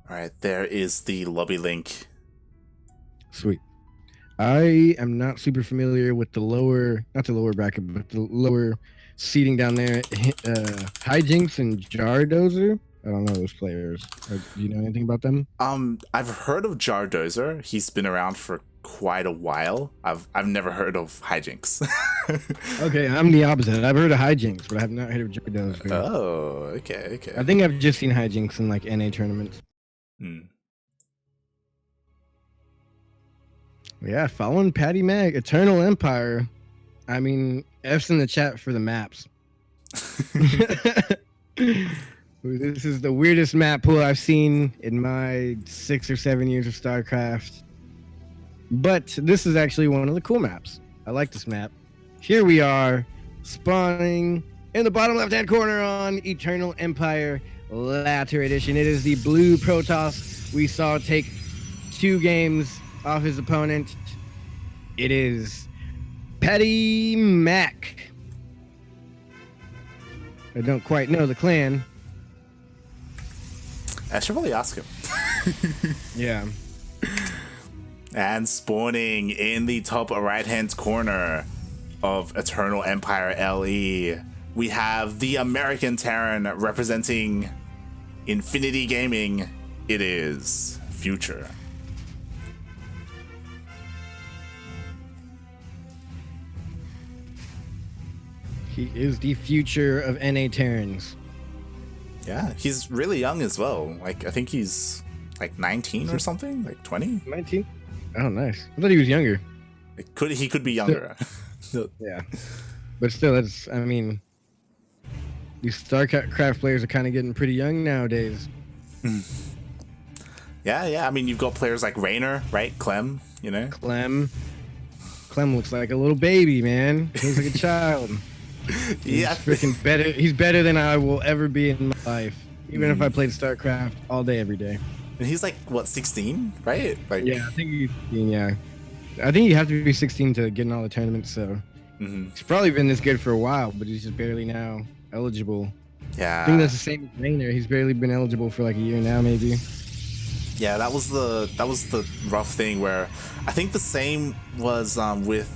All right, there is the lobby link. Sweet. I am not super familiar with the lower, not the lower bracket, but the lower seating down there. Hijinks and Jardozer. I don't know those players. Do you know anything about them? I've heard of Jardozer. He's been around for quite a while. I've never heard of Hijinks. Okay, I'm the opposite. I've heard of Hijinks, but I have not heard of Jardozer. Oh, okay. I think I've just seen Hijinks in like NA tournaments. Yeah, following PattyMac, Eternal Empire. I mean, F's in the chat for the maps. This is the weirdest map pool I've seen in my 6 or 7 years of StarCraft. But this is actually one of the cool maps. I like this map. Here we are, spawning in the bottom left-hand corner on Eternal Empire Latter Edition. It is the blue Protoss we saw take 2 games off his opponent. It is PattyMac. I don't quite know the clan. I should probably ask him. Yeah. And spawning in the top right-hand corner of Eternal Empire LE, we have the American Terran representing Infinity Gaming. It is Future. He is the future of NA Terrans. Yeah, he's really young as well. Like, I think he's like 19 or something, like 20. 19? Oh, nice. I thought he was younger. He could be younger. Yeah. But still, that's, I mean, these StarCraft players are kind of getting pretty young nowadays. Yeah. I mean, you've got players like Raynor, right? Clem, you know? Clem looks like a little baby, man. He looks like a child. Yeah. He's freaking better. He's better than I will ever be in my life. Even if I played StarCraft all day, every day. And he's like, what, 16, right? Like, yeah, I think I think you have to be 16 to get in all the tournaments, so he's probably been this good for a while, but he's just barely now eligible. Yeah. I think that's the same with Raynor. He's barely been eligible for like a year now, maybe. Yeah, that was the rough thing where I think the same was with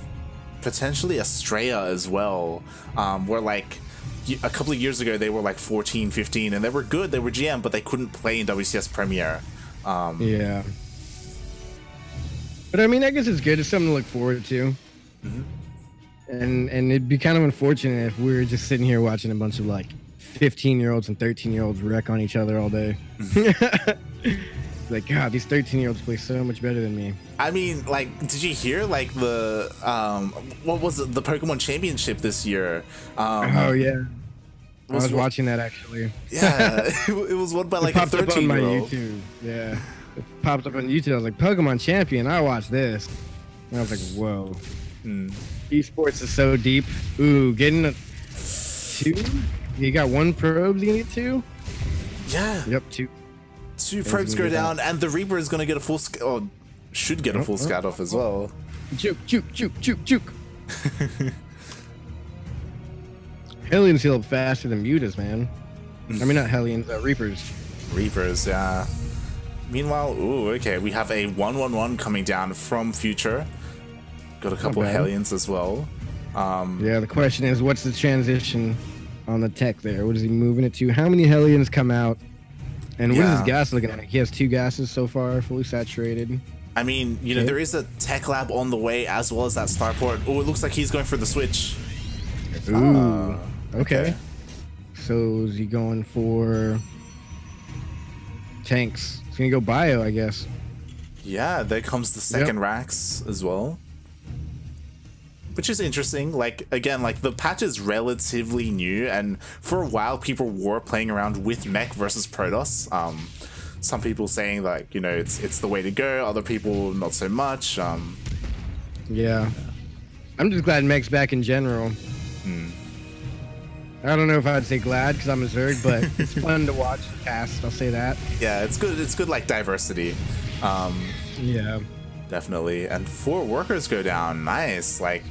potentially Estrella as well, where like a couple of years ago they were like 14, 15, and they were good, they were GM, but they couldn't play in WCS Premier. Yeah. But I mean, I guess it's good. It's something to look forward to. And it'd be kind of unfortunate if we were just sitting here watching a bunch of like 15-year-olds and 13-year-olds wreck on each other all day. Like, God, these 13-year-olds play so much better than me. I mean, like, did you hear like the what was it, the Pokemon Championship this year? Oh yeah, I was watching that actually. Yeah, it was won by like a 13-year-old. On my YouTube. Yeah, it popped up on YouTube. I was like, Pokemon Champion. I watched this, and I was like, whoa. Esports is so deep. Ooh, getting a 2. You got 1 probe. You gonna get 2? Yeah. Yep, 2. 2 probes go down, and the Reaper is gonna get a full should get a full scout off as well. Juke. Hellions heal up faster than Mutas, man. I mean, not Hellions, Reapers. Reapers, yeah. Meanwhile, ooh, okay, we have a 1-1-1 coming down from Future. Got a couple of Hellions as well. Yeah, the question is, what's the transition on the tech there? What is he moving it to? How many Hellions come out? And what is his gas looking like? He has 2 gases so far, fully saturated. I mean, you know, there is a tech lab on the way as well as that starport. Oh, it looks like he's going for the switch. Ooh, okay. So is he going for tanks? He's gonna go bio, I guess. Yeah, there comes the second Rax as well. Which is interesting. Like, again, like the patch is relatively new, and for a while people were playing around with mech versus Protoss. Some people saying like, you know, it's the way to go, other people not so much. Yeah. I'm just glad mech's back in general. I don't know if I'd say glad because I'm a Zerg, but it's fun to watch cast, I'll say that. Yeah, it's good like diversity. Yeah. Definitely. And 4 workers go down. Nice. Like,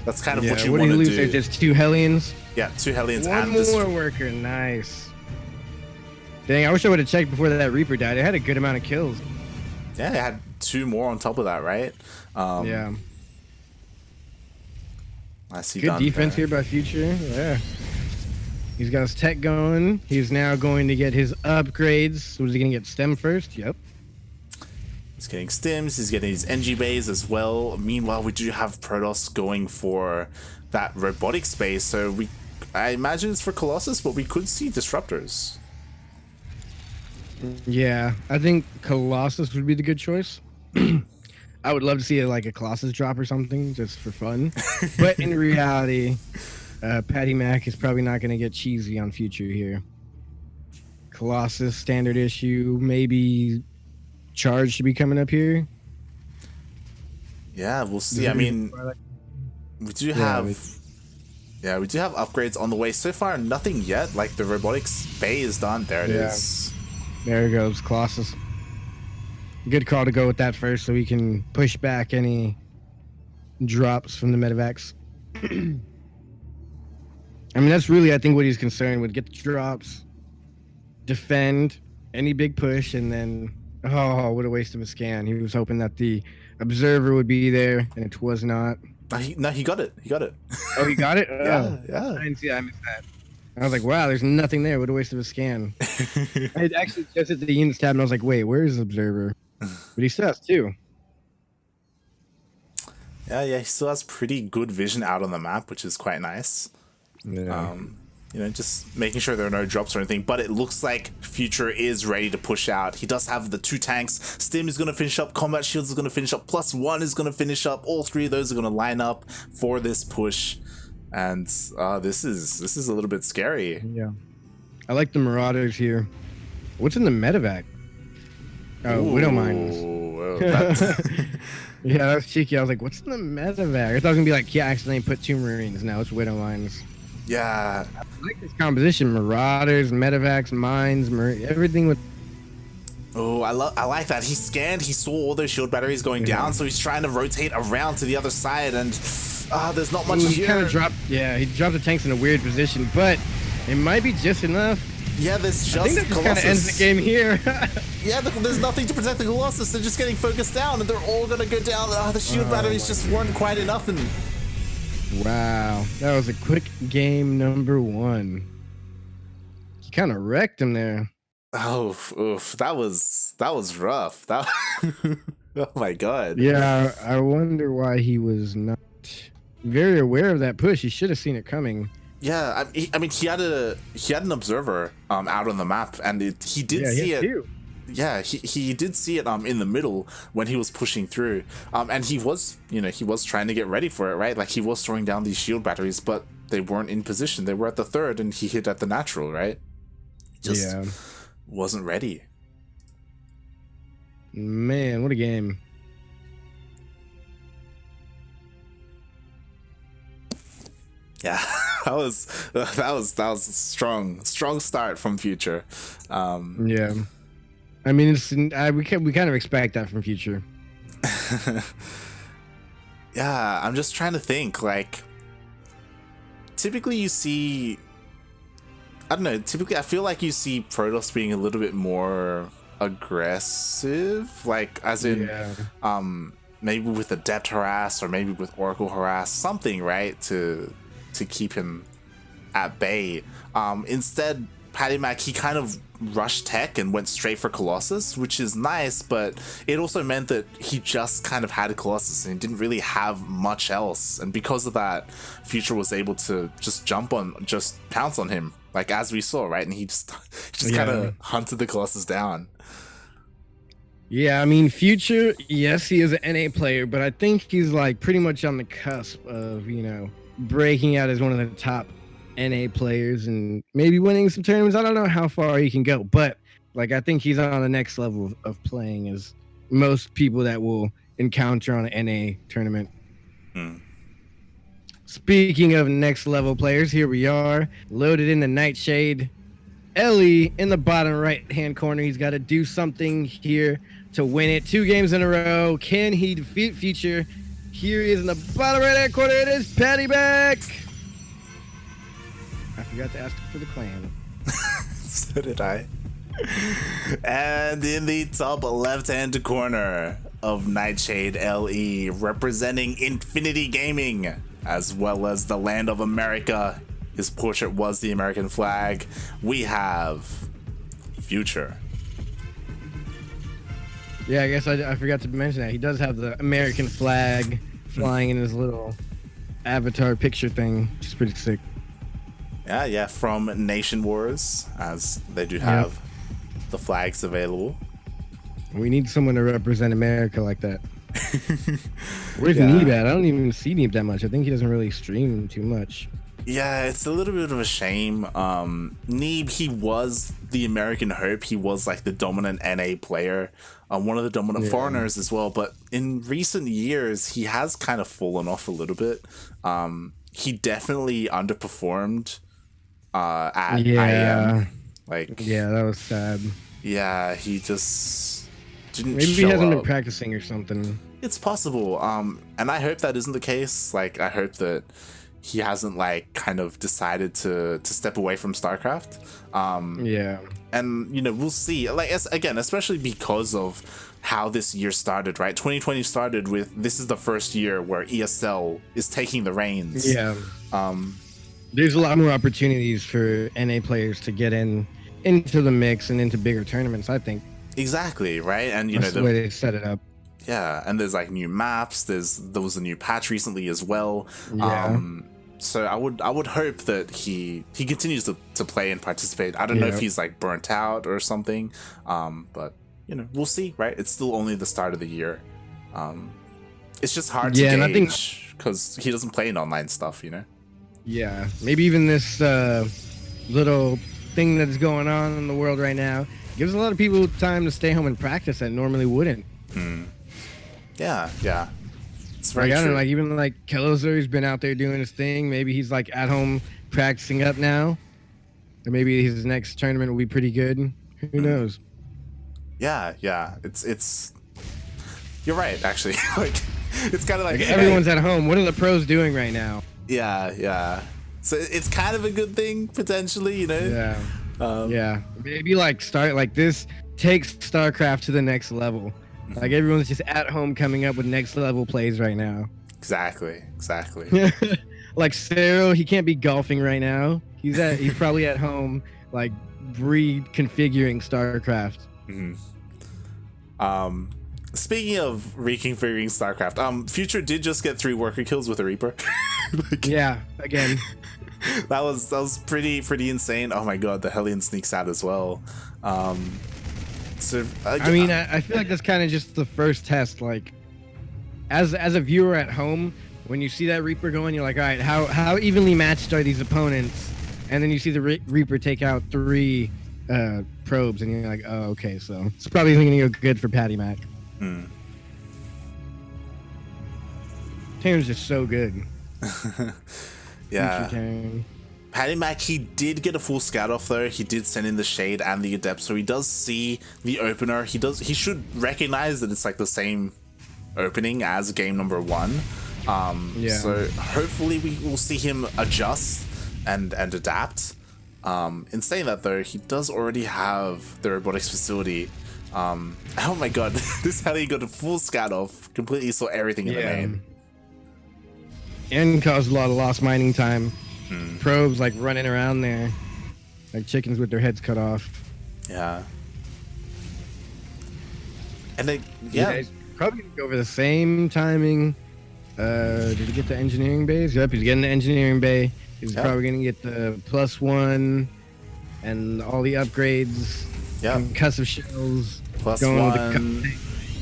that's kind of what you what want do to you do. lose? Just 2 Hellions? Yeah, 2 Hellions One and more worker. Nice. Dang, I wish I would have checked before that Reaper died. It had a good amount of kills. Yeah, it had 2 more on top of that, right? Yeah. I see. Good defense here by Future. Yeah. He's got his tech going. He's now going to get his upgrades. Was he going to get stem first? Yep. He's getting stims. He's getting his NG bays as well. Meanwhile, we do have Protoss going for that robotic space. So I imagine it's for Colossus, but we could see disruptors. Yeah, I think Colossus would be the good choice. I would love to see like a Colossus drop or something just for fun. But in reality, PattyMac is probably not going to get cheesy on Future here. Colossus, standard issue, maybe Charge should be coming up here. Yeah, we'll see. I mean, we do have... Yeah, we do have upgrades on the way. So far, nothing yet. Like, the robotics bay is done. There it is. There it goes, Colossus. Good call to go with that first so we can push back any drops from the medevacs. I mean, that's really, I think, what he's concerned with. Get the drops, defend any big push, and then, oh, what a waste of a scan. He was hoping that the observer would be there, and it was not. No, he got it. He got it. Oh, he got it? Yeah. I didn't see that. I missed that. I was like, wow, there's nothing there. What a waste of a scan. I had actually just hit the units tab, and I was like, wait, where's the observer? But he still has 2. Yeah, he still has pretty good vision out on the map, which is quite nice. Yeah. You know, just making sure there are no drops or anything. But it looks like Future is ready to push out. He does have the 2 tanks. Stim is going to finish up. Combat Shields is going to finish up. +1 is going to finish up. All 3 of those are going to line up for this push. And this is a little bit scary. Yeah. I like the Marauders here. What's in the medevac? Oh, Widowmines. Yeah, that's cheeky. I was like, what's in the medevac? I thought it was going to be like, yeah, accidentally put 2 Marines. No, it's Widowmines. Yeah. I like this composition. Marauders, medevacs, mines, everything with... Oh, I like that. He scanned, he saw all those shield batteries going down, so he's trying to rotate around to the other side, and there's not much he kind of dropped, he dropped the tanks in a weird position, but it might be just enough. Yeah, there's just I think that just kind of ends the game here. Yeah, there's nothing to protect the Colossus. They're just getting focused down, and they're all going to go down. The shield batteries just weren't quite enough, and... Wow, that was a quick game number 1. He kind of wrecked him there. Oh, oof, that was rough. That, oh my god. Yeah, I wonder why he was not very aware of that push. He should have seen it coming. Yeah, I mean, he had an observer out on the map, and he did see it. Yeah, he did see it in the middle when he was pushing through, and he was trying to get ready for it, right? Like, he was throwing down these shield batteries, but they weren't in position. They were at the 3rd, and he hit at the natural, right? Just wasn't ready. Man, what a game. Yeah, that was a strong start from Future. Yeah. I mean, we kind of expect that from Future. Yeah, I'm just trying to think. Like, typically you see, I don't know. Typically, I feel like you see Protoss being a little bit more aggressive, like as in, maybe with Adept harass or maybe with Oracle harass, something, right, to keep him at bay. Instead, PattyMac, he kind of rushed tech and went straight for Colossus, which is nice, but it also meant that he just kind of had a Colossus and didn't really have much else. And because of that, Future was able to just pounce on him, like as we saw, right? And he just kind of hunted the Colossus down. Yeah, I mean, Future, yes, he is an NA player, but I think he's like pretty much on the cusp of, breaking out as one of the top NA players and maybe winning some tournaments. I don't know how far he can go, but like I think he's on the next level of playing as most people that will encounter on an NA tournament. Speaking of next level players, here we are, loaded in the Nightshade. Ellie in the bottom right hand corner. He's got to do something here to win it. 2 games in a row. Can he defeat Future? Here he is in the bottom right hand corner. It is PattyMac. I forgot to ask for the clan. So did I. And in the top left-hand corner of Nightshade LE, representing Infinity Gaming, as well as the land of America, his portrait was the American flag, we have Future. Yeah, I guess I forgot to mention that. He does have the American flag flying in his little avatar picture thing, which is pretty sick. Yeah, from Nation Wars, as they do have the flags available. We need someone to represent America like that. Where's Neeb at? I don't even see Neeb that much. I think he doesn't really stream too much. Yeah, it's a little bit of a shame. Neeb, he was the American hope. He was like the dominant NA player, one of the dominant foreigners as well. But in recent years, he has kind of fallen off a little bit. He definitely underperformed at IM. Yeah, that was sad. Yeah, he just didn't Maybe show he hasn't up. been practicing or something. It's possible. And I hope that isn't the case. Like, I hope that he hasn't like kind of decided to step away from StarCraft. And you know, we'll see. Like, again, especially because of how this year started, right? 2020 started with, this is the first year where ESL is taking the reins. Yeah. There's a lot more opportunities for NA players to get into the mix and into bigger tournaments, I think. Exactly, right? And you That's know, the way they set it up. Yeah, and there's like new maps. There was a new patch recently as well. Yeah. So I would hope that he continues to play and participate. I don't know if he's like burnt out or something. But you know, we'll see, right? It's still only the start of the year. It's just hard to gauge because he doesn't play in online stuff, you know? Yeah. Maybe even this little thing that's going on in the world right now gives a lot of people time to stay home and practice that normally wouldn't. Yeah. It's Like, very I don't true. know, like even like Kelloser's been out there doing his thing. Maybe he's like at home practicing up now. Or maybe his next tournament will be pretty good. Who knows? Yeah. It's you're right, actually. Like, it's kind of like everyone's at home. What are the pros doing right now? Yeah. So it's kind of a good thing potentially, you know? Yeah. Maybe like this takes StarCraft to the next level. Like everyone's just at home coming up with next level plays right now. Exactly. Like Cero, he can't be golfing right now. He's probably at home like reconfiguring StarCraft. Speaking of reconfiguring StarCraft, Future did just get 3 worker kills with a Reaper. Yeah, again. that was pretty insane. Oh my god, the Hellion sneaks out as well. So I mean, I feel like that's kind of just the first test. Like, as a viewer at home, when you see that Reaper going, you're like, all right, how evenly matched are these opponents? And then you see the Reaper take out 3 probes, and you're like, oh, okay, so it's probably going to go good for PattyMac. Tamer's just so good. Yeah. PattyMac, he did get a full scout off though. He did send in the Shade and the Adept, so he does see the opener. He should recognize that it's like the same opening as game number 1. So hopefully we will see him adjust and adapt. In saying that though, he does already have the robotics facility. Oh my god, this is how he got a full scout off, completely saw everything in the main. And caused a lot of lost mining time. Probes like running around there like chickens with their heads cut off. Yeah. And then he's probably gonna go over the same timing. Did he get the engineering bays? Yep, he's getting the engineering bay. He's probably gonna get the +1 and all the upgrades. Concussive shells. +1.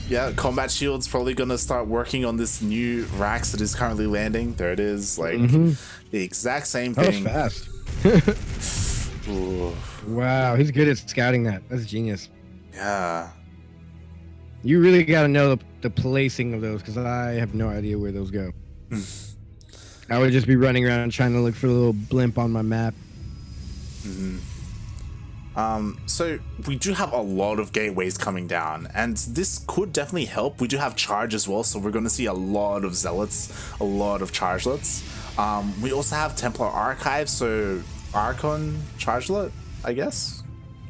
Yeah, combat shield's probably gonna start working on this new Rax that is currently landing. There it is, like the exact same thing. That was fast. Wow, he's good at scouting that. That's genius. Yeah. You really got to know the placing of those, because I have no idea where those go. I would just be running around trying to look for a little blimp on my map. So we do have a lot of gateways coming down, and this could definitely help. We do have charge as well, so we're going to see a lot of zealots, a lot of chargelets. We also have Templar Archive, so Archon chargelet, I guess.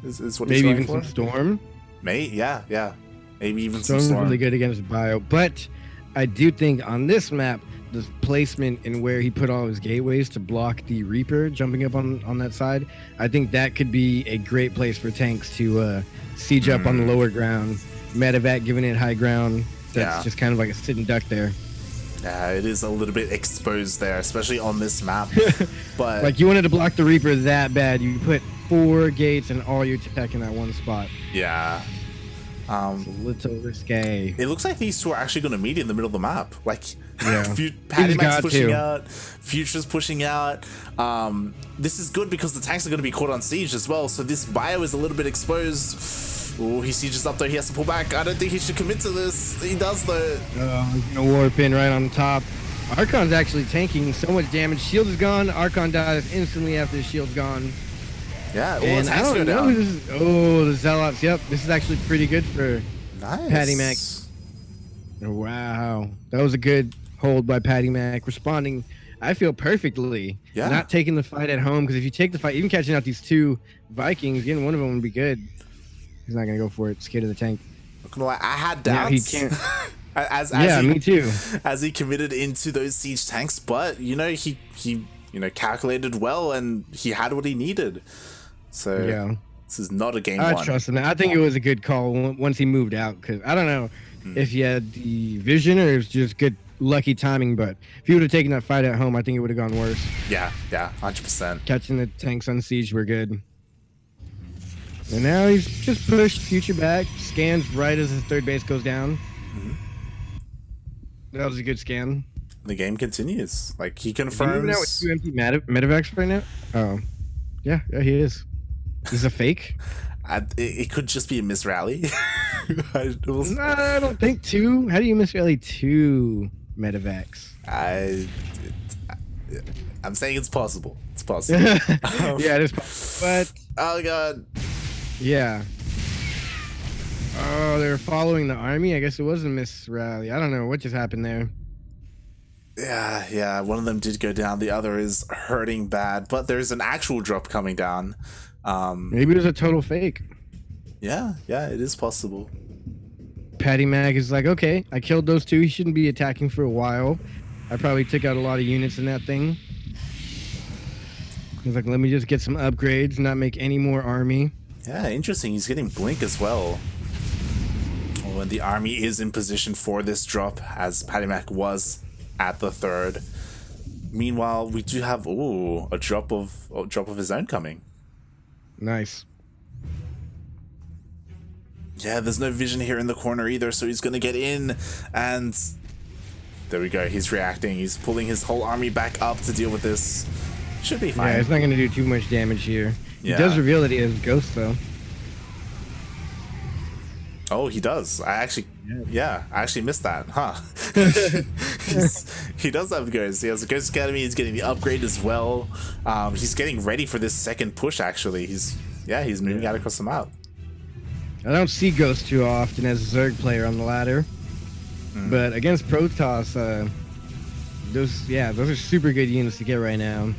is what Maybe he's even going some for. storm. Yeah. Maybe even some Storm's storm. really good against bio, but I do think on this map, the placement and where he put all his gateways to block the Reaper jumping up on that side, I think that could be a great place for tanks to siege up on the lower ground. Medevac giving it high ground. That's just kind of like a sitting duck there. Yeah, it is a little bit exposed there, especially on this map. But like you wanted to block the Reaper that bad, you put 4 gates and all your tech in that one spot. yeah. It's a little risque. It looks like these two are actually going to meet in the middle of the map. Like, Yeah. PattyMac's pushing out, Future's pushing out. This is good because the tanks are going to be caught on siege as well. So this bio is a little bit exposed. Oh, he sieges up though. He has to pull back. I don't think he should commit to this. He does though. He's gonna warp in right on top. Archon's actually tanking so much damage. Shield is gone. Archon dies instantly after the shield's gone. Yeah, all And the I tanks go don't know down. who this is. Oh, the Zealots. Yep, this is actually pretty good for Nice. PattyMac. Wow, that was a good hold by PattyMac, responding, I feel, perfectly. Yeah. Not taking the fight at home, because if you take the fight, even catching out these 2 Vikings, getting one of them would be good. He's not gonna go for it. Scared of the tank. Not gonna lie, I had Yeah, doubts. he can't. as Yeah, he, me too. As he committed into those siege tanks, but he calculated well and he had what he needed. So Yeah. this is not a game I one. trust him. I think it was a good call once he moved out, because I don't know if he had the vision or it was just good lucky timing, but if he would have taken that fight at home, I think it would have gone worse. Yeah, 100%. Catching the tanks on siege were good. And now he's just pushed Future back, scans right as his third base goes down. That was a good scan. The game continues. Like, he Is he moving out with confirms. 2 empty medevacs right now? Oh, yeah, he is. He's a fake. It could just be a misrally. No, I don't think 2. How do you miss really 2 medevacs? I'm saying it's possible. It's possible. Yeah, it is. But Oh god. yeah. Oh, they were following the army. I guess it was a miss rally. I don't know what just happened there. Yeah. One of them did go down. The other is hurting bad. But there's an actual drop coming down. Maybe it was a total fake. Yeah, it is possible. PattyMac is like, okay, I killed those 2. He shouldn't be attacking for a while. I probably took out a lot of units in that thing. He's like, let me just get some upgrades, not make any more army. Yeah, interesting. He's getting blink as well. Oh, and the army is in position for this drop, as PattyMac was at the 3rd. Meanwhile, we do have a drop of his own coming. Nice. Yeah, there's no vision here in the corner either, so he's gonna get in, and there we go. He's reacting. He's pulling his whole army back up to deal with this. Should be fine. Yeah, it's not going to do too much damage here. Yeah. He does reveal that he has Ghost, though. Oh, he does. I actually missed that, huh? He does have Ghost. He has a Ghost Academy. He's getting the upgrade as well. He's getting ready for this second push, actually. He's moving out across the map. I don't see Ghost too often as a Zerg player on the ladder. But against Protoss, those are super good units to get right now.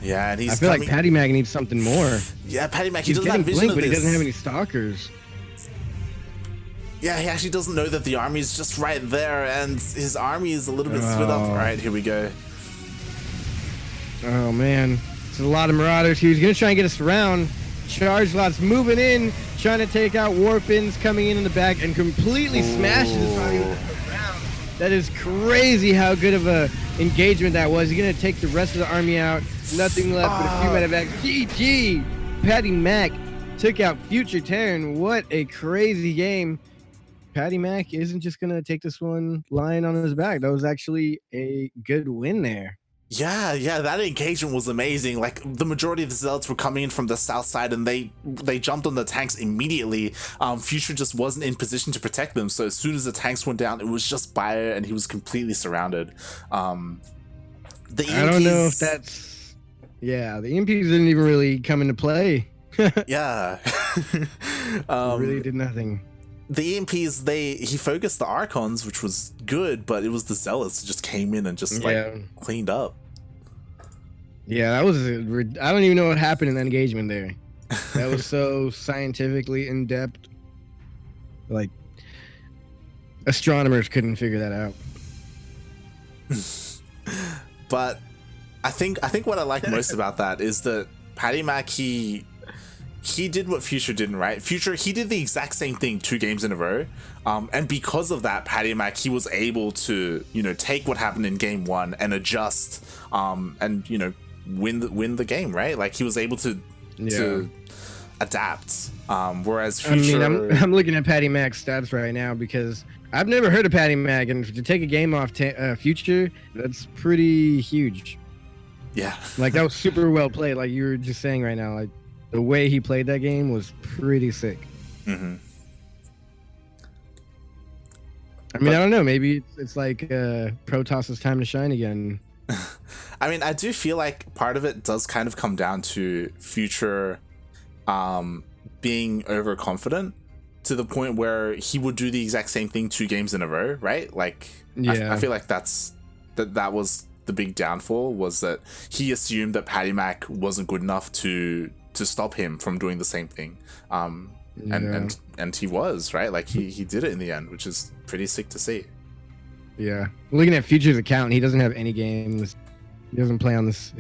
Yeah, and he's I feel coming. like PattyMac needs something more. Yeah, PattyMac, he He's doesn't getting have vision Blink, of but this. he doesn't have any Stalkers. Yeah, he actually doesn't know that the army is just right there, and his army is a little bit split up. All right, here we go. Oh, man. It's a lot of Marauders. He was going to try and get us around. Charge lots moving in, trying to take out Warpins, coming in the back, and completely smashes his army with the round. That is crazy how good of a engagement that was. He's going to take the rest of the army out. Nothing left but a few medevacs. GG! PattyMac took out Future Terran. What a crazy game. PattyMac isn't just going to take this one lying on his back. That was actually a good win there. Yeah, that engagement was amazing. Like, the majority of the Zealots were coming in from the south side, and they jumped on the tanks immediately. Future just wasn't in position to protect them, so as soon as the tanks went down, it was just Bio, and he was completely surrounded. I don't know if that's... Yeah, the EMPs didn't even really come into play. Yeah. Really did nothing. The EMPs, he focused the Archons, which was good, but it was the Zealots that just came in and just cleaned up. Yeah, that was. I don't even know what happened in that engagement there. that was so scientifically in depth. Like astronomers couldn't figure that out. But I think what I like most about that is that PattyMac, he did what Future didn't, right? Future, he did the exact same thing 2 games in a row. And because of that, PattyMac, he was able to, take what happened in game 1 and adjust, and, win the game, right? Like, he was able to adapt. Whereas Future... I mean, I'm looking at PattyMac's stats right now because I've never heard of PattyMac, and to take a game off Future, that's pretty huge. Yeah. Like, that was super well played. Like you were just saying right now, like the way he played that game was pretty sick. Mm-hmm. I mean, I don't know. Maybe it's like Protoss's time to shine again. I mean, I do feel like part of it does kind of come down to Future being overconfident to the point where he would do the exact same thing 2 games in a row, right? Like, yeah. I feel like that was the big downfall, was that he assumed that PattyMac wasn't good enough to stop him from doing the same thing. And he was, right? Like, he did it in the end, which is pretty sick to see. Yeah. Looking at Future's account, he doesn't have any games. He doesn't play on his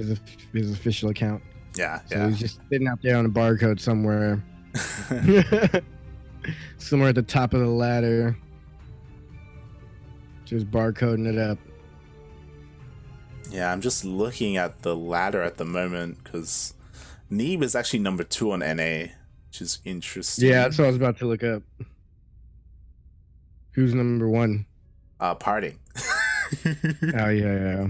official account. Yeah, so he's just sitting out there on a barcode somewhere. Somewhere at the top of the ladder. Just barcoding it up. Yeah, I'm just looking at the ladder at the moment because Neeb is actually number 2 on NA, which is interesting. Yeah, that's what I was about to look up. Who's number 1? Parting. Oh, yeah.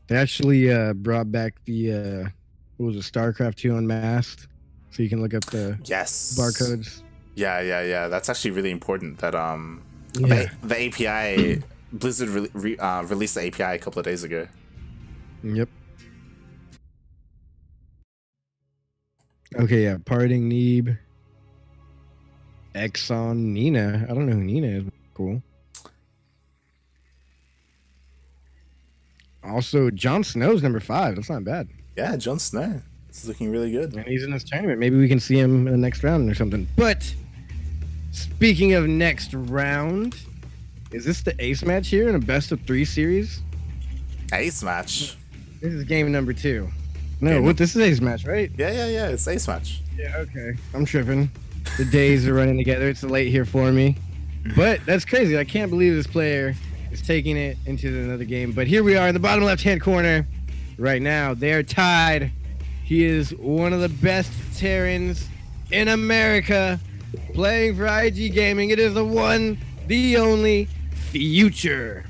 They actually brought back the what was it, StarCraft 2 Unmasked, so you can look up the barcodes. Yeah. That's actually really important. That the API Blizzard released the API a couple of days ago. Yep. Okay, yeah. Parting, Neeb, Exxon, Nina. I don't know who Nina is. Cool. Also, Jon Snow's number 5. That's not bad. Yeah, Jon Snow. This is looking really good. And he's in this tournament. Maybe we can see him in the next round or something. But speaking of next round, is this the ace match here in a best of 3 series? Ace match? This is game number 2. No, this is ace match, right? Yeah. It's ace match. Yeah, okay. I'm tripping. The days are running together. It's late here for me. But that's crazy. I can't believe this player is taking it into another game. But here we are in the bottom left-hand corner. Right now, they are tied. He is one of the best Terrans in America playing for IG Gaming. It is the one, the only Future.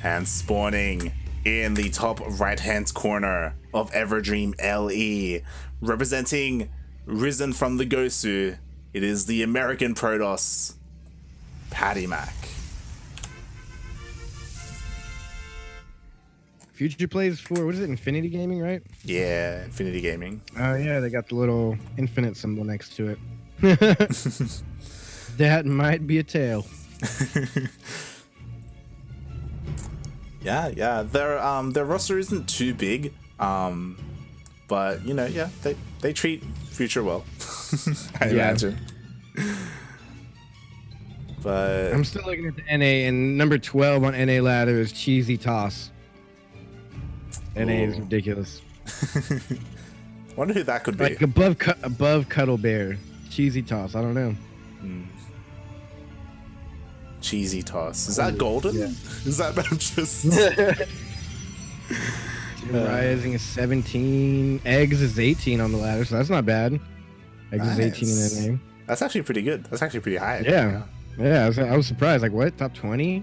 And spawning in the top right-hand corner of Everdream LE, representing Risen from the Gosu, it is the American Protoss, PattyMac. Future plays for, what is it, Infinity Gaming, right? Yeah, Infinity Gaming. Oh, yeah, they got the little infinite symbol next to it. That might be a tail. Yeah. Their roster isn't too big, but they treat Future well. I imagine. But I'm still looking at the NA, and number 12 on NA ladder is Cheesy Toss. NA is ridiculous. Wonder who that could be. Like above Cuddle Bear, Cheesy Toss. I don't know. Cheesy Toss. Is that golden? Yeah. Is that just Rising is 17. Eggs is 18 on the ladder, so that's not bad. Eggs is 18 in that name. That's actually pretty good. That's actually pretty high. Yeah. I was surprised. Like, what? Top 20?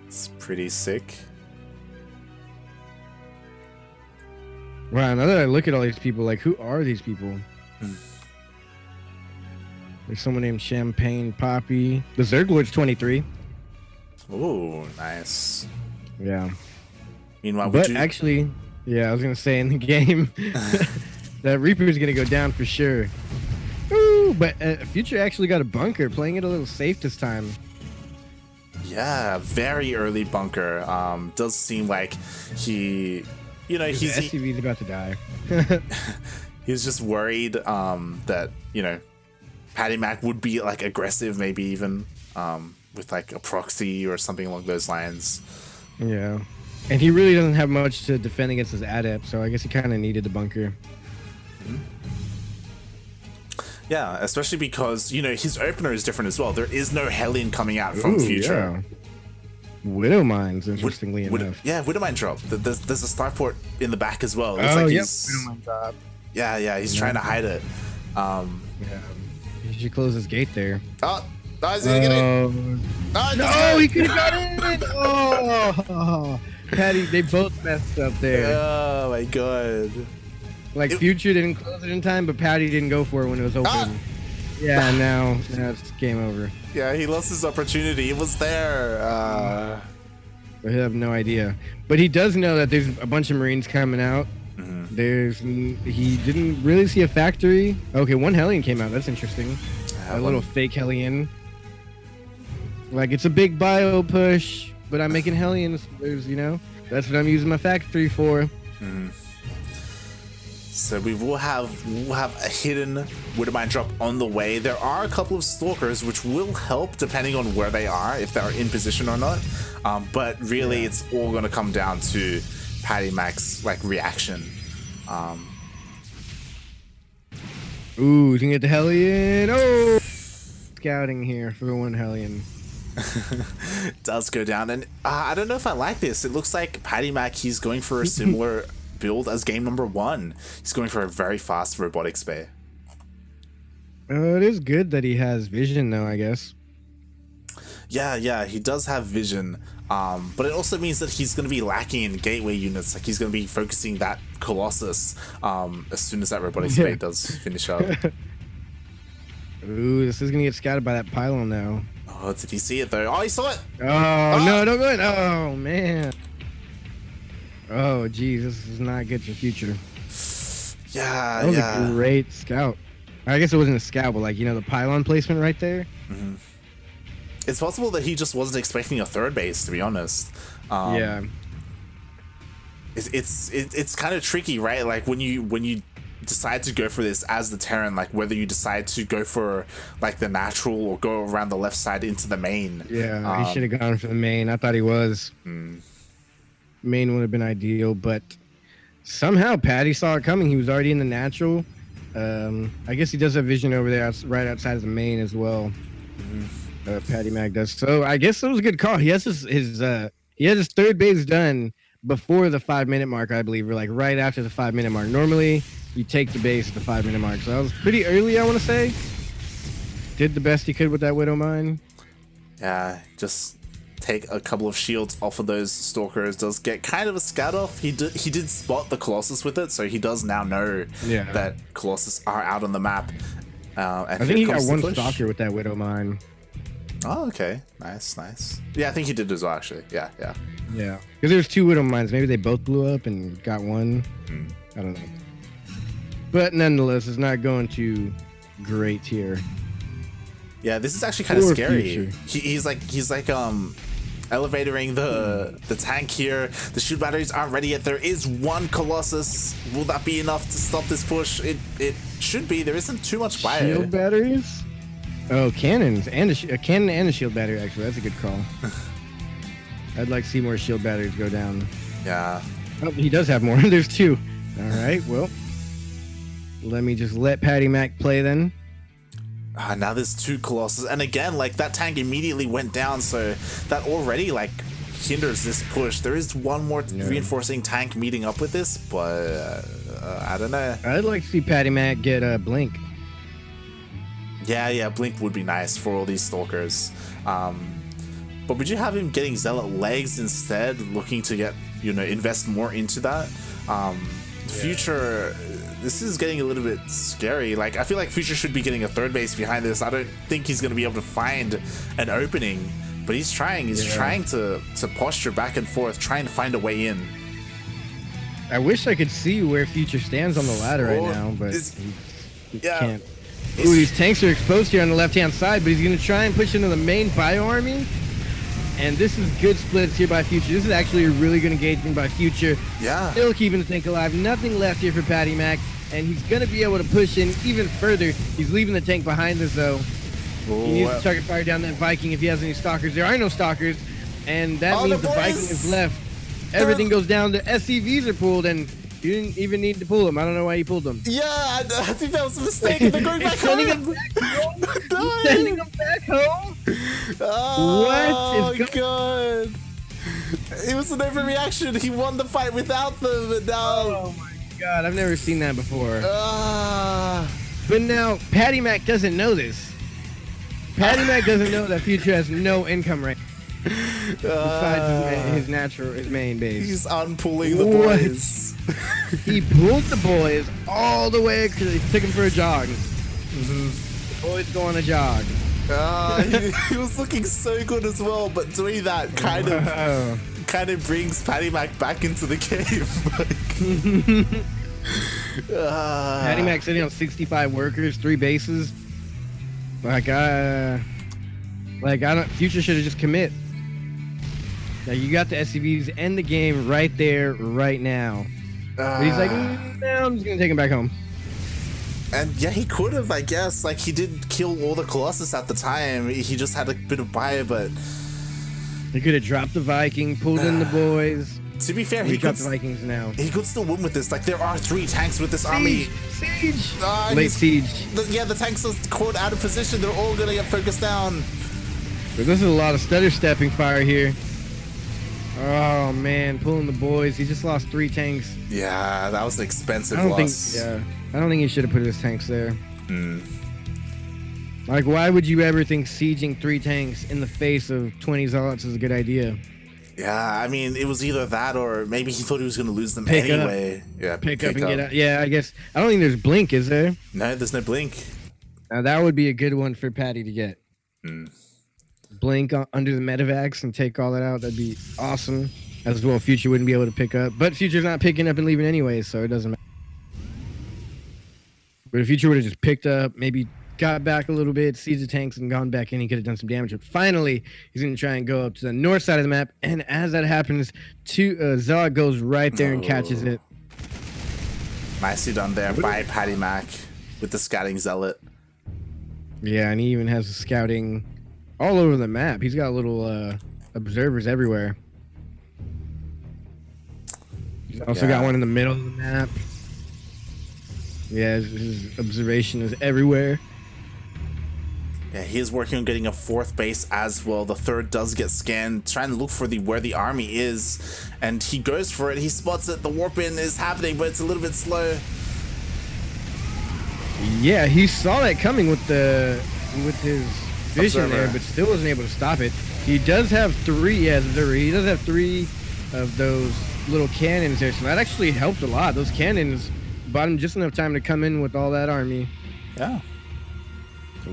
It's pretty sick. Wow, now that I look at all these people, like, who are these people? There's someone named Champagne Poppy. The Zerglord's 23. Ooh, nice. Yeah. Meanwhile, actually, yeah, I was gonna say in the game that Reaper's gonna go down for sure. Ooh, but Future actually got a bunker, playing it a little safe this time. Yeah, very early bunker. Does seem like he, you know, His SCV's about to die. he was just worried that, you know, PattyMac would be like aggressive, maybe even with like a proxy or something along those lines. Yeah, and he really doesn't have much to defend against his adept, so I guess he kind of needed the bunker. Mm-hmm. Yeah, especially because, you know, his opener is different as well. There is no Hellion coming out from Future. Yeah. Widow Mines, interestingly enough. Yeah, Widow Mine drop. There's a starport in the back as well. It's like Widow Mine drop. Yeah, he's trying to hide it. Yeah, he should close his gate there. Oh, is he gonna get it? Oh, no, he could have got in. Oh, Patty, they both messed up there. Oh my god. Like Future didn't close it in time, but Patty didn't go for it when it was open. Yeah, now it's game over. Yeah, he lost his opportunity. It was there. I have no idea, but he does know that there's a bunch of Marines coming out. He didn't really see a factory. Okay, one Hellion came out. That's interesting. A little fake Hellion. Like, it's a big bio push, but I'm making Hellions. There's, you know, that's what I'm using my factory for. So we will have a hidden Widowmine drop on the way. There are a couple of Stalkers which will help depending on where they are, if they're in position or not. But really, it's all going to come down to PattyMac's like reaction. Ooh, you can get the Hellion. Oh, scouting here for one Hellion. Does go down, and I don't know if I like this. It looks like PattyMac, he's going for a similar build as game number 1. He's going for a very fast robotics bay. It is good that he has vision, though, I guess. Yeah, he does have vision, but it also means that he's going to be lacking in gateway units. Like, he's going to be focusing that Colossus as soon as that robotics bay does finish up. Ooh, this is going to get scouted by that pylon now. Oh, did he see it though? Oh, he saw it! Oh, no, don't go in! Oh, man. Oh, geez, this is not good for Future. Yeah, that was a great scout. I guess it wasn't a scout, but like, you know, the pylon placement right there. It's possible that he just wasn't expecting a third base, to be honest. Yeah. It's kind of tricky, right? Like when you decide to go for this as the Terran, like whether you decide to go for like the natural or go around the left side into the main. Yeah, he should have gone for the main. I thought he was. Main would have been ideal, but somehow Patty saw it coming. He was already in the natural. I guess he does have vision over there right outside of the main as well. PattyMac does. So I guess it was a good call. He has his third base done before the 5-minute mark, I believe, or like right after the 5-minute mark. Normally you take the base at the 5-minute mark. So that was pretty early, I want to say. Did the best he could with that Widow Mine. Yeah, just take a couple of shields off of those Stalkers. Does get kind of a scout off. He did spot the Colossus with it, so he does now know that Colossus are out on the map. I think he got one Stalker with that Widow Mine. Oh, okay. Nice. Yeah, I think he did as well, actually. Yeah. Because there's 2 Widow Mines. Maybe they both blew up and got one. I don't know. But nonetheless, it's not going too great here. Yeah, this is actually kind of scary. He's like elevatoring the tank here. The shield batteries aren't ready yet. There is one Colossus. Will that be enough to stop this push? It should be. There isn't too much fire. Shield batteries? Oh, cannons and a cannon and a shield battery. Actually, that's a good call. I'd like to see more shield batteries go down. Yeah. Oh, he does have more. There's 2. All right. Well, let me just let PattyMac play then. Now there's 2 Colossus, and again, like that tank immediately went down, so that already like hinders this push. There is one more reinforcing tank meeting up with this, but I don't know. I'd like to see PattyMac get a Blink. Yeah, Blink would be nice for all these Stalkers. But would you have him getting Zealot legs instead, looking to get, invest more into that? Future, this is getting a little bit scary. Like, I feel like Future should be getting a third base behind this. I don't think he's going to be able to find an opening, but he's trying. He's trying to posture back and forth, trying to find a way in. I wish I could see where Future stands on the ladder right now, but he can't. Ooh, these tanks are exposed here on the left-hand side, but he's going to try and push into the main bio army. And this is good splits here by Future. This is actually a really good engagement by Future. Yeah. Still keeping the tank alive. Nothing left here for PattyMac. And he's going to be able to push in even further. He's leaving the tank behind us, though. He needs to target fire down that Viking if he has any stalkers. There are no stalkers. And that means the Viking is left. Everything goes down. The SCVs are pulled, and you didn't even need to pull them. I don't know why you pulled them. Yeah, I think that was a mistake. They're going back sending home. Him back home. No. Sending them back home. Oh, what is God. It was an overreaction. He won the fight without them, and now... Oh, my God. I've never seen that before. But now, PattyMac doesn't know this. PattyMac doesn't know that Future has no income right besides his main base. He's unpulling the boys. He pulled the boys all the way because he took him for a jog. The boys go on a jog. He was looking so good as well, but doing that kind of brings PattyMac back into the game. PattyMac sitting on 65 workers, 3 bases. I don't. Future should have just commit. Now you got the SCVs and the game right there, right now. But he's like, no, I'm just gonna take him back home. And yeah, he could have, I guess. Like, he did kill all the Colossus at the time. He just had a bit of buy, but he could have dropped the Viking, pulled in the boys. To be fair, he dropped the Vikings now. He could still win with this. Like, there are 3 tanks with this army. Siege! Late siege. The tanks are caught out of position. They're all gonna get focused down. But this is a lot of stutter stepping fire here. Oh man, pulling the boys. He just lost 3 tanks. Yeah, that was an expensive loss. I don't think he should have put his tanks there. Like, why would you ever think sieging 3 tanks in the face of 20 zealots is a good idea? Yeah, I mean, it was either that or maybe he thought he was going to lose them anyway. Yeah, pick up and get out. Yeah, I guess. I don't think there's blink, is there? No, there's no blink. Now that would be a good one for Patty to get. Blink under the medevacs and take all that out. That'd be awesome. As well, Future wouldn't be able to pick up. But Future's not picking up and leaving anyway, so it doesn't matter. But if Future would have just picked up, maybe got back a little bit, seized the tanks, and gone back in, he could have done some damage. But finally, he's going to try and go up to the north side of the map. And as that happens, Zealot goes right there and catches it. Nicely done there by PattyMac with the scouting Zealot. Yeah, and he even has scouting all over the map. He's got little observers everywhere. He's also got one in the middle of the map. Yeah, his observation is everywhere. Yeah, he is working on getting a 4th base as well. The 3rd does get scanned, trying to look for where the army is, and he goes for it. He spots it. The warp in is happening, but it's a little bit slow. Yeah, he saw that coming with his vision there, but still wasn't able to stop it. He does have 3. Yeah, he does have 3 of those little cannons there, so that actually helped a lot. Those cannons bought him just enough time to come in with all that army. Yeah.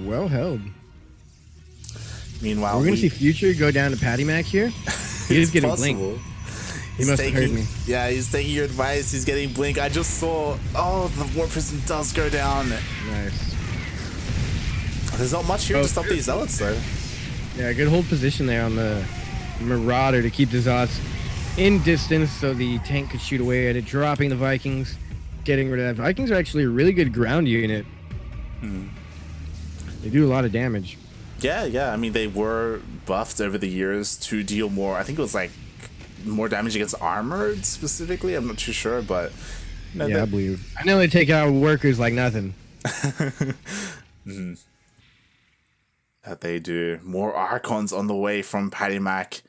Well held. Meanwhile, we're going to see Future go down to PattyMac here. He's getting blink. He must have heard me. Yeah, he's taking your advice. He's getting blink. I just saw... Oh, the warp prism does go down. Nice. There's not much here to stop these zealots, though. Yeah, good hold position there on the Marauder to keep the zealots in distance so the tank could shoot away at it, dropping the Vikings, getting rid of that. Vikings are actually a really good ground unit. They do a lot of damage. Yeah. I mean, they were buffed over the years to deal more. I think it was like more damage against armored specifically. I'm not too sure, but no, yeah, I believe. I know they take out workers like nothing. That they do. More Archons on the way from PattyMac.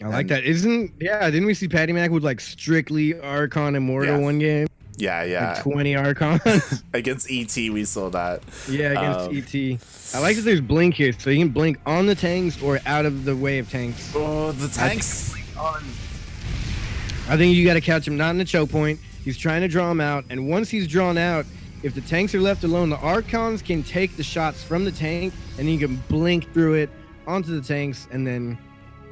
I like that. Didn't we see PattyMac with like strictly Archon Immortal one game? Yeah. Like 20 Archons. Against ET, we saw that. Yeah, against ET. I like that there's blink here, so you can blink on the tanks or out of the way of tanks. Oh, the tanks. I think you got to catch him not in the choke point. He's trying to draw him out, and once he's drawn out, if the tanks are left alone, the Archons can take the shots from the tank, and you can blink through it onto the tanks, and then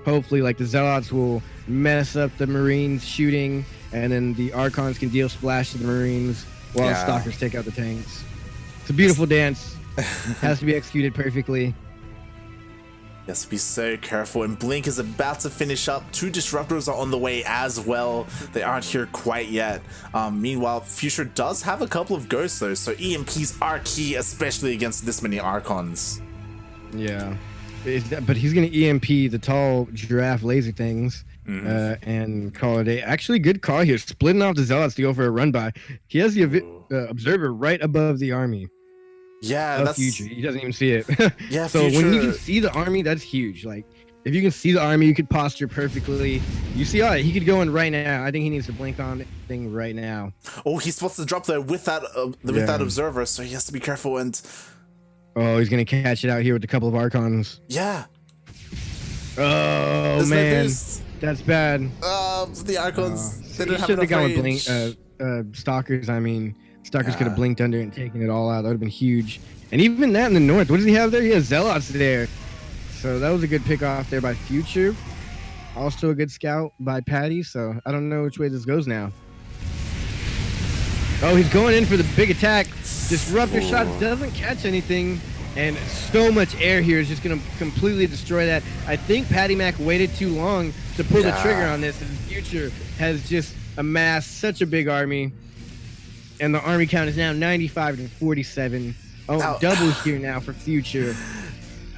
hopefully, like, the Zealots will mess up the Marines shooting, and then the Archons can deal splash to the Marines while the Stalkers take out the tanks. It's a beautiful dance. Has to be executed perfectly. Yes, be so careful. And Blink is about to finish up. 2 disruptors are on the way as well. They aren't here quite yet. Meanwhile, Future does have a couple of ghosts though, so EMPs are key, especially against this many Archons. Yeah, but he's gonna EMP the tall giraffe laser things and call it a actually good call here. Splitting off the Zealots to go for a run by. He has the observer right above the army. Yeah, that's Future. He doesn't even see it. Yeah, so Future... when you can see the army, that's huge. Like if you can see the army, you could posture perfectly. You see, he could go in right now. I think he needs to blink on thing right now. Oh, he's supposed to drop there with that observer, so he has to be careful. And oh, he's gonna catch it out here with a couple of Archons. Yeah. Oh man, that's bad. The Archons. They didn't have enough gone range. with blink. Stalkers. I mean. Stalkers could have blinked under it and taken it all out. That would have been huge. And even that in the north, what does he have there? He has Zealots there. So that was a good pick off there by Future. Also a good scout by Patty. So I don't know which way this goes now. Oh, he's going in for the big attack. Disruptor shot doesn't catch anything. And so much air here is just going to completely destroy that. I think PattyMac waited too long to pull the trigger on this. And Future has just amassed such a big army. And the army count is now 95 to 47. Oh, double here now for Future.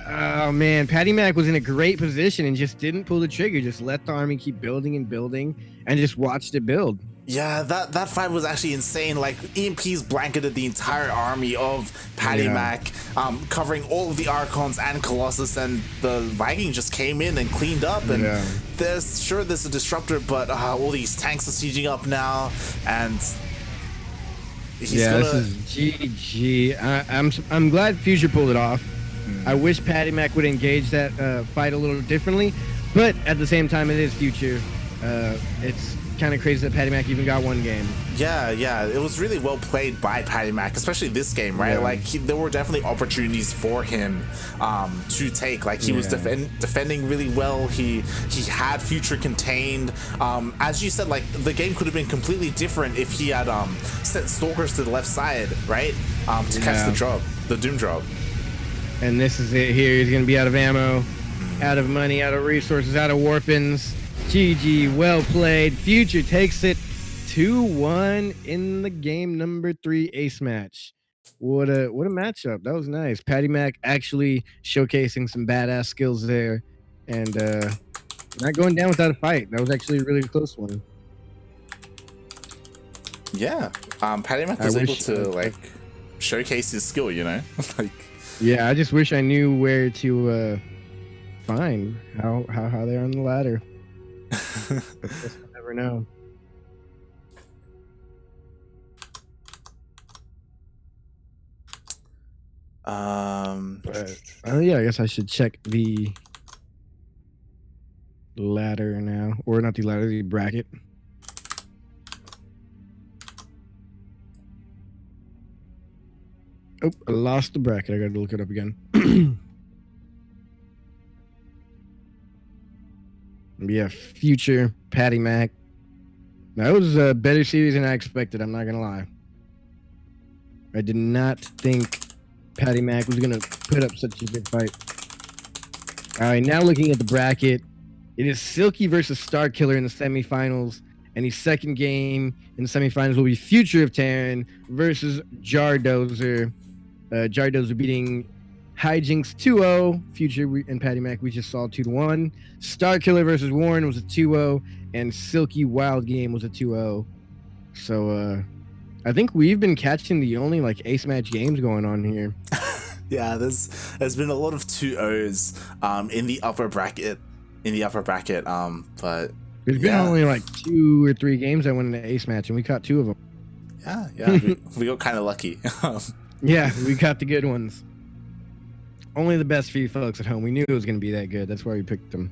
Oh, man. PattyMac was in a great position and just didn't pull the trigger. Just let the army keep building and building and just watched it build. Yeah, that fight was actually insane. Like, EMPs blanketed the entire army of PattyMac, covering all of the Archons and Colossus, and the Viking just came in and cleaned up. And there's a disruptor, but all these tanks are sieging up now, and... this is GG. I'm glad Future pulled it off. I wish PattyMac would engage that fight a little differently, but at the same time, it is Future. It's kind of crazy that PattyMac even got one game. Yeah, it was really well played by PattyMac, especially this game, right? Like there were definitely opportunities for him to take. Like he was defending really well. He had Future contained. As you said, like the game could have been completely different if he had sent Stalkers to the left side, right? To catch the Doom drop. And this is it here. He's gonna be out of ammo, out of money, out of resources, out of warpins. GG, well played. Future takes it 2-1 in the game number 3 ace match. What a matchup. That was nice. PattyMac actually showcasing some badass skills there, and not going down without a fight. That was actually a really close one. Yeah, PattyMac was able to like showcase his skill, you know. Like, yeah, I just wish I knew where to find how they're on the ladder. Guess we'll never know. Oh yeah, I guess I should check the ladder now, or not the ladder, the bracket. Oh, I lost the bracket. I gotta look it up again. Yeah, Future, PattyMac. That was a better series than I expected. I'm not gonna lie. I did not think PattyMac was gonna put up such a good fight. All right, now looking at the bracket, it is Silky versus Starkiller in the semifinals, and the second game in the semifinals will be Future of Terran versus Jardozer. Jardozer beating Hijinks 2-0. Future and PattyMac we just saw 2-1. Starkiller versus Warren was a 2-0, and Silky Wild Game was a 2-0. So I think we've been catching the only like ace match games going on here. Yeah, there's been a lot of 2-0s in the upper bracket. But there's been only like 2 or 3 games that went into ace match, and we caught 2 of them. Yeah, we got kind of lucky. Yeah, we caught the good ones. Only the best for you folks at home. We knew it was going to be that good. That's why we picked them.